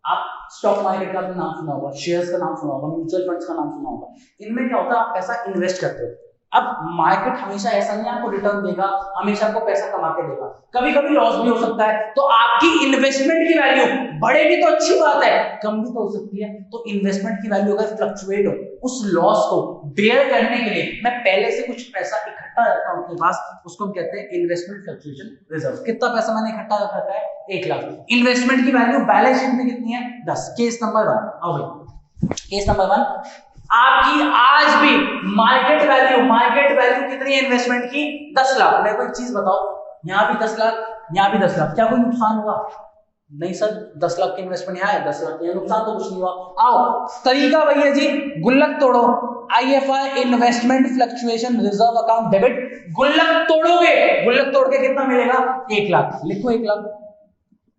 आप स्टॉक मार्केट का नाम सुना होगा, शेयर्स का नाम सुना होगा, म्यूचुअल फंड्स का नाम सुना होगा। इनमें क्या होता है, आप पैसा इन्वेस्ट करते हो। अब मार्केट हमेशा ऐसा नहीं आपको रिटर्न देगा, हमेशा आपको पैसा कमा के देगा, कभी कभी लॉस भी हो सकता है। तो आपकी इन्वेस्टमेंट की वैल्यू बढ़ेगी तो अच्छी बात है, कम भी तो हो सकती है। तो इन्वेस्टमेंट की वैल्यू अगर फ्लक्चुएट हो, उस लॉस को बेयर करने के लिए मैं पहले से कुछ पैसा इकट्ठा रखता हूं अपने पास, उसको हम कहते हैं इन्वेस्टमेंट फ्लक्चुएशन रिजर्व। कितना पैसा मैंने इकट्ठा रखा है? 1 लाख। इन्वेस्टमेंट की वैल्यू बैलेंस शीट में कितनी है? 10। केस नंबर 1 आओ भाई, केस नंबर 1 आपकी आज भी मार्केट वैल्यू कितनी है इन्वेस्टमेंट की? 10 लाख। मेरे को एक चीज बताओ, यहाँ भी 10 लाख, यहाँ भी 10 लाख, क्या कोई नुकसान हुआ? नहीं सर, 10 लाख की इन्वेस्टमेंट यहाँ है, 10 लाख की नुकसान तो कुछ नहीं हुआ। आओ तरीका भैया जी, गुल्लक तोड़ो, IFI investment fluctuation reserve account debit, गुल्लक तोड़ोगे, गुल्लक तोड़ के कितना मिलेगा? 1 लाख। लिखो 1 लाख।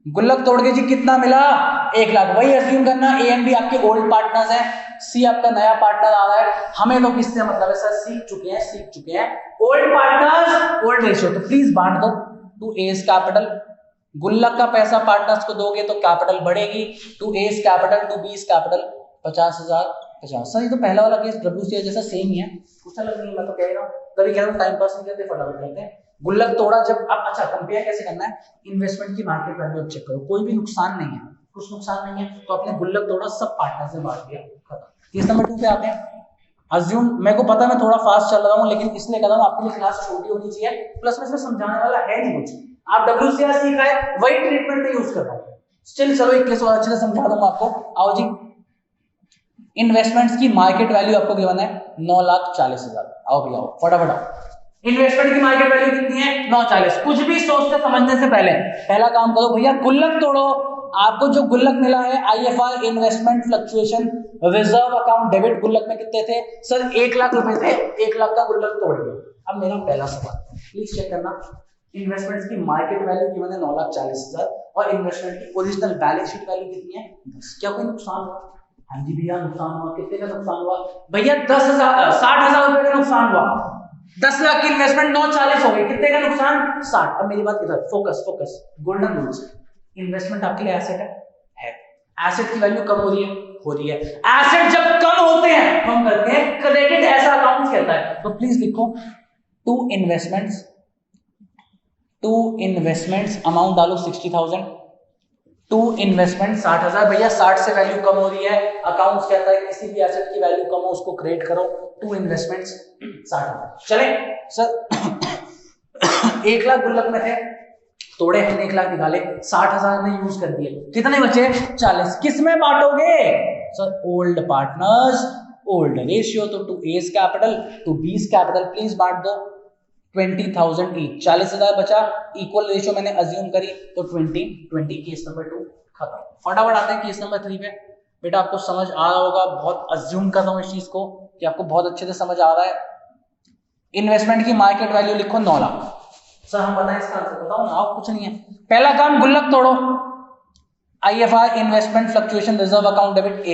गुल्लक तोड़ के जी कितना मिला? 1 लाख। वही अज्यूम करना A एंड B आपके ओल्ड पार्टनर्स हैं, C आपका नया पार्टनर आ रहा है। हमें तो किससे मतलब है सर? सीख चुके हैं ओल्ड पार्टनर्स, ओल्ड रेशियो। तो प्लीज बांट दो टू A's कैपिटल। गुल्लक का पैसा पार्टनर्स को दोगे तो कैपिटल बढ़ेगी, to A's capital to B's capital 50,000 50। Sir ये तो पहला वाला केस WCA जैसा सेम ही है, कुछ अलग नहीं। मैं तो कह रहा हूँ, तभी कह रहा हूँ टाइम पास नहीं करते, फटाफट करते हैं। गुल्लक तोड़ा जब आप, अच्छा कंपेयर कैसे करना है? इन्वेस्टमेंट की मार्केट वैल्यू चेक करो, कोई भी नुकसान नहीं है, कुछ नुकसान नहीं है, तो आपने गुल्लक तोड़ा, सब पार्टनर से बांट दिया, खत्म। केस नंबर 2 पे आते हैं। अज्यूम, मेरे को पता है मैं थोड़ा फास्ट चल रहा हूँ, लेकिन इसलिए कर रहा हूँ, आपके लिए क्लास छोटी होनी चाहिए, प्लस में इसमें समझाने वाला है नहीं कुछ। आप WCA सीखा है, वही ट्रीटमेंट में यूज कर रहा हूँ। स्टिल चलो एक केस और अच्छे से समझा दूंगा आपको। आओ जी, इन्वेस्टमेंट्स की मार्केट वैल्यू आपको गिवन है 9,40,000। आओ भैया आओ, फटाफट आओ। इन्वेस्टमेंट की मार्केट वैल्यू कितनी है? 9,40। कुछ भी सोचते समझने से पहले पहला काम करो भैया, गुल्लक तोड़ो। आपको जो गुल्लक मिला है IFI investment fluctuation reserve account debit, गुल्लक में कितने थे सर? 1 लाख रुपए थे। 1 लाख का गुल्लक तोड़ दिया। अब मेरा पहला सवाल, प्लीज चेक करना, इन्वेस्टमेंट्स की मार्केट वैल्यू की मैंने 9,40,000 और इन्वेस्टमेंट की ओरिजिनल बैलेंस शीट वैल्यू कितनी है? 10। क्या कोई नुकसान हुआ? हाँ जी भैया नुकसान हुआ। कितने का नुकसान हुआ भैया? 60,000 रुपए का नुकसान हुआ। 10 लाख की इन्वेस्टमेंट 9,40 हो गई, कितने का नुकसान? 60। अब मेरी बात इधर फोकस, गोल्डन रूल्स। इन्वेस्टमेंट आपके लिए एसेट है, एसेट की वैल्यू कम हो रही है। एसेट जब कम होते हैं हम करते हैं क्रेडिट, ऐसा अकाउंट कहता है। तो प्लीज लिखो टू इन्वेस्टमेंट्स अमाउंट डालो 60,000, टू इन्वेस्टमेंट 60,000। भैया 60 से वैल्यू कम हो रही है, अकाउंट्स कहता है किसी भी एसेट की वैल्यू कम हो उसको क्रेडिट करो। To investments 60,000। चले सर 1 लाख गुल्लक में थे, तोड़े, हमने 1 लाख निकाले, 60,000 ने यूज कर दिए, कितने बचे? 40। किस में बांटोगे sir? Old partners, old ratio. तो to A's capital to B's capital please बांट दो 20,000 ईच। 40,000 बचा, इक्वल रेशियो मैंने अज्यूम करी, तो 20। केस नंबर 2 खत्म। फटाफट आते हैं केस नंबर 3 पे। बेटा आपको समझ आ रहा होगा, बहुत अज्यूम कर रहा हूं इस चीज को कि आपको बहुत अच्छे से समझ आ रहा है। इन्वेस्टमेंट की मार्केट वैल्यू लिखो 9 लाख। सर हम बताएं इसका आंसर? बताओ ना आप, कुछ नहीं है। पहला काम, गुल्लक तोड़ो, IFI investment fluctuation reserve account debit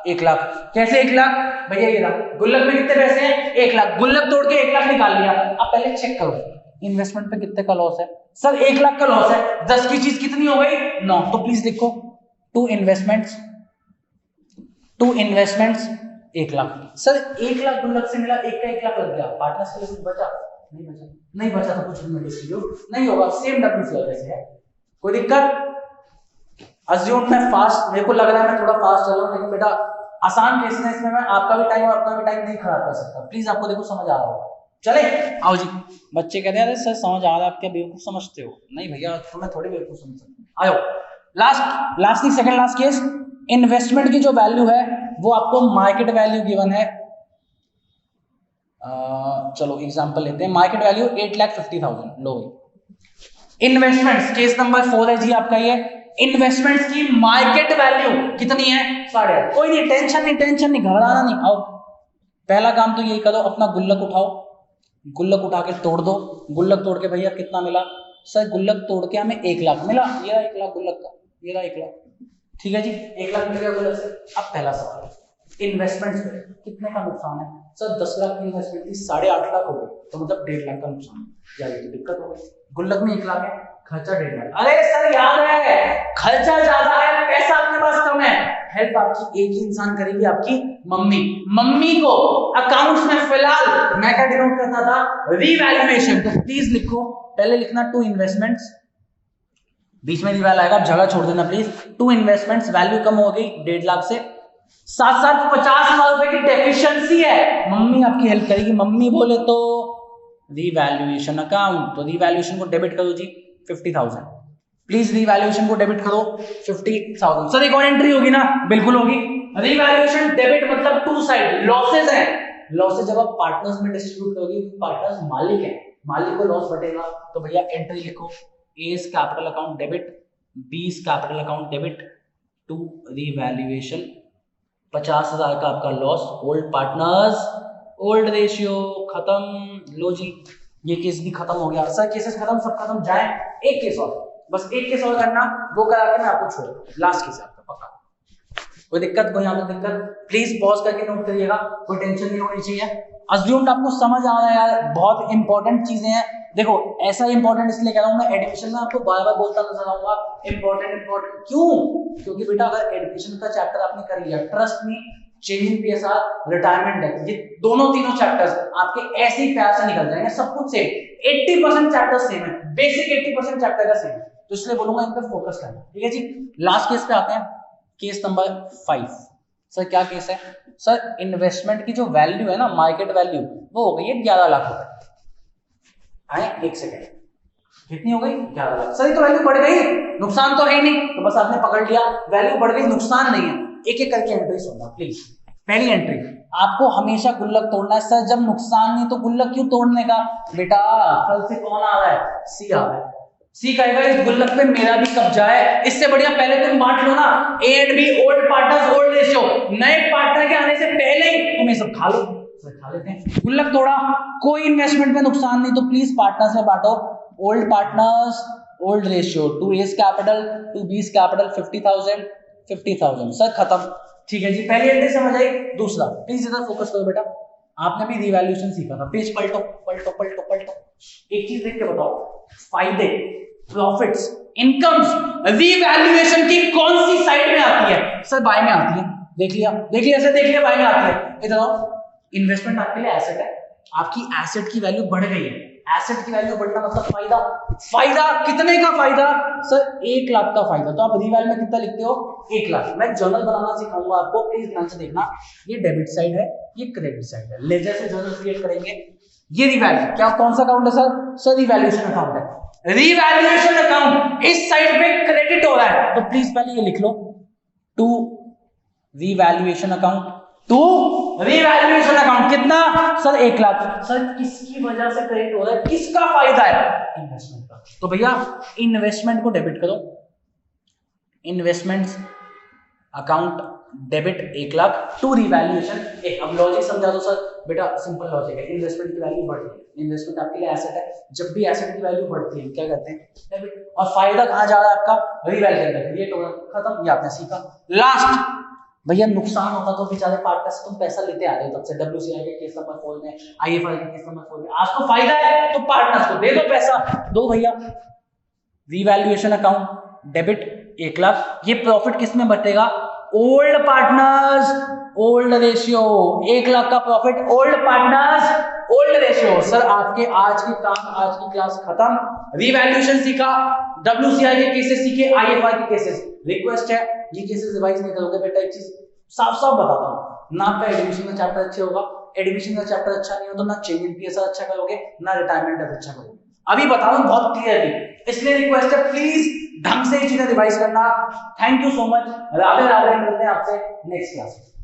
1 lakh. कैसे 1 लाख भैया? ये रहा, गुल्लक में कितने पैसे हैं? 1 लाख। गुल्लक तोड़ के 1 लाख निकाल लिया। अब पहले चेक करो इन्वेस्टमेंट पे कितने का लॉस है सर? 1 लाख का लॉस है। 10 की चीज कितनी हो गई? 9। तो प्लीज लिखो to investments 1 lakh. Sir 1 lakh गुल्लक से मिला, 1 लाख लग गया, पार्टनर्स के लिए कुछ बचा? नहीं बचा तो कुछ नहीं होगा, सेम WCA जैसे है, कोई दिक्कत? अज्यूम मैं फास्ट, मेरे को लग रहा है मैं थोड़ा फास्ट चल रहा हूँ, लेकिन बेटा आसान केस है, इसमें मैं आपका भी टाइम और अपना भी टाइम नहीं खराब कर सकता। प्लीज आपको देखो समझ आ रहा होगा। चले आओ जी। बच्चे कहते हैं सर समझ आ रहा है, आप क्या बेवकूफ समझते हो? नहीं भैया, तो मैं थोड़ी बेवकूफ समझ सकता हूँ। आओ last second last case. Investment की जो वैल्यू है वो आपको मार्केट वैल्यू गिवन है। चलो एग्जांपल लेते हैं, मार्केट वैल्यू 8,50,000। लो इन्वेस्टमेंट्स, केस नंबर 4 है जी आपका ये। इन्वेस्टमेंट्स की मार्केट वैल्यू कितनी है? 8.5। कोई नहीं, टेंशन नहीं, घबराना नहीं। आओ पहला काम तो यही करो, अपना गुल्लक उठाओ, गुल्लक उठा के तोड़ दो। गुल्लक तोड़ के भैया कितना मिला सर? गुल्लक तोड़ के हमें 1 लाख मिला। ये रहा 1 लाख गुल्लक का, ये रहा 1 लाख। ठीक है जी, 1 लाख मिल गया गुल्लक से। अब पहला सवाल, इन्वेस्टमेंट पे कितने का नुकसान है सर? 10 लाख की इन्वेस्टमेंट थी, 8.5 लाख हो गई, तो मतलब 1.5 लाख का नुकसान। यार ये तो दिक्कत हो गई। गुल्लक में 1 लाख है, खर्चा 1.5 लाख। अरे सर याद है, खर्चा ज्यादा है, पैसा आपके पास कम है। हेल्प आपकी एक ही इंसान करेगी, आपकी मम्मी, मम्मी को अकाउंट्स में फिलहाल मैं क्या डिनोट करता था, रीवैल्यूएशन। तो प्लीज लिखो, पहले लिखना टू इन्वेस्टमेंट्स, बीच में रिवैल आएगा, जगह छोड़ देना प्लीज। टू इन्वेस्टमेंट्स, वैल्यू कम हो गई 1.5 लाख से, साथ साथ 50,000 रुपए की डेफिशिएंसी है, मम्मी आपकी हेल्प करेगी। मम्मी बोले तो रीवैल्यूएशन अकाउंट, तो रीवैल्यूएशन को डेबिट करो जी 50,000, प्लीज रीवैल्यूएशन को डेबिट करो 50,000। सर एक और एंट्री होगी ना, बिल्कुल होगी। रीवैल्यूएशन डेबिट मतलब टू साइड, लॉसेज है, लॉसेज जब आप पार्टनर्स में डिस्ट्रीब्यूट करोगे, पार्टनर्स मालिक है, मालिक को लॉस बटेगा, तो भैया एंट्री लिखो, A's capital account debit, B's capital account debit to revaluation, 50,000 का आपका loss, old partners, old ratio खत्म। लो जी ये केस भी खत्म हो गया। सर केसेस खत्म, सब खत्म, जाए एक केस और, बस एक केस और करना, वो करा के मैं आपको छोड़, लास्ट केस आपका पक्का। कोई दिक्कत, कोई यहाँ पे दिक्कत, प्लीज पॉज करके नोट करिएगा, कोई टेंशन नहीं होनी चाहिए। अज्यूम्ड आपको समझ आ रहा है यार, बहुत इंपॉर्टेंट चीजें हैं। देखो ऐसा इंपॉर्टेंट इसलिए कह रहा हूं, मैं एडमिशन में आपको बार बार बोलता नजर आऊंगा इंपॉर्टेंट क्यों, क्योंकि बेटा अगर एडमिशन का चैप्टर आपने कर लिया, trust me, changing PSR, retirement death, ये दोनों तीनों चैप्टर्स आपके ऐसे ही प्यार से निकल जाएंगे, सब कुछ सेम, 80% चैप्टर सेम है, बेसिक 80% चैप्टर का सेम है, तो इसलिए बोलूंगा इन पर फोकस करना। ठीक है जी, लास्ट केस पे आते हैं, केस नंबर 5। सर क्या केस है? सर इन्वेस्टमेंट की जो वैल्यू है ना, मार्केट वैल्यू, वो हो गई है 11 लाख रुपए। आए एक सेकेंड, कितनी हो गई? 11 लाख। सर ये तो वैल्यू बढ़ गई, नुकसान तो है ही नहीं, तो बस आपने पकड़ लिया, वैल्यू बढ़ गई, नुकसान नहीं है। एक एक करके एंट्री सुनना प्लीज। पहली एंट्री, आपको हमेशा गुल्लक तोड़ना है। सर जब नुकसान नहीं तो गुल्लक क्यों तोड़ने का? बेटा कल से कौन आ रहा है? सी आ रहा है, सी कहेगा इस गुल्लक पे मेरा भी कब्जा है, इससे बढ़िया पहले तुम बांट लो ना, A and B, old partners old ratio, नए पार्टनर के आने से पहले ही तुम्हें सब खा लो, खा लेते हैं। गुल्लक तोड़ा, कोई इन्वेस्टमेंट में नुकसान नहीं, तो प्लीज पार्टनर्स में बांटो, old partners old ratio, to A's capital to B's capital, 50,000 sir खत्म। ठीक है जी, पहली एंट्री समझ आई। दूसरा प्लीज इधर फोकस करो बेटा, आपने भी रिवैल्यूएशन सीखा था, पेज पलटो पलटो पलटो पलटो, एक चीज देख के बताओ, फायदे, प्रॉफिट्स, इनकम्स रिवैल्यूएशन की कौन सी साइड में आती है? सर बाय में आती है। देख लिया सर, देख लिया, बाय में आती है। इधर आओ, इन्वेस्टमेंट आपके लिए एसेट है, आपकी एसेट की वैल्यू बढ़ गई है, एसेट की वैल्यू बढ़ना मतलब फायदा। फायदा कितने का फायदा? सर 1 लाख का फायदा। तो आप रिवैल्यू में कितना लिखते हो? 1 लाख। मैं जर्नल बनाना सिखाऊंगा आपको, प्लीज ध्यान से देखना, ये डेबिट साइड है, ये क्रेडिट साइड है, लेजर से जर्नल क्रिएट करेंगे। ये रिवैल्यू क्या, कौन सा अकाउंट है सर? सर रिवैल्यूएशन अकाउंट है, रिवैल्यूएशन अकाउंट इस साइड पे क्रेडिट हो रहा है, तो प्लीज पहले ये लिख लो, to revaluation account, to revaluation account कितना? सर 1 लाख। सर किसकी वजह से क्रेडिट हो रहा है, किसका फायदा है? इन्वेस्टमेंट का। तो भैया इन्वेस्टमेंट को डेबिट करो, इन्वेस्टमेंट्स अकाउंट डेबिट 1 लाख टू रिवैल्यूएशन। अब लॉजिक समझा दो सर। बेटा सिंपल लॉजिक है, इन्वेस्टमेंट की वैल्यू बढ़ रही है, इन्वेस्टमेंट आपके लिए एसेट है, जब भी एसेट की वैल्यू बढ़ती है क्या करते हैं? डेबिट। और फायदा कहां जा रहा है आपका? रिवैल्यू के अंदर, क्रिएट हो रहा है, खत्म। ये आपने सीखा। लास्ट भैया नुकसान होता तो बेचारे पार्टनर से तुम पैसा लेते आ रहे हो तब से, WCI के केस नंबर 4 में, IFI के केस नंबर 4 में, आज तो फायदा है तो पार्टनर्स को दे दो पैसा, दो भैया। रिवैल्यूएशन अकाउंट डेबिट 1 लाख, ये प्रॉफिट किस में बटेगा? Old partners old ratio, 1 lakh का profit, old partners old ratio. Sir आपके आज के काम, आज की क्लास खत्म। रिवैल्यूएशन सीखा, WCI के केसेस सीखे, IFI के केसेस। रिक्वेस्ट है ये केसेस रिवाइज नहीं करोगे बेटा, एक चीज साफ साफ बताता हूँ, ना आपका एडमिशन का चैप्टर अच्छे होगा, एडमिशन का चैप्टर अच्छा नहीं हो तो ना चेंजिंग पीएसआर अच्छा करोगे, ना रिटायरमेंट डेथ अच्छा करोगे। अभी बताऊं बहुत क्लियरली, इसलिए रिक्वेस्ट है प्लीज ढंग से ये चीजें रिवाइज करना। Thank you so much, Radhe Radhe, मिलते हैं आपसे नेक्स्ट क्लास में।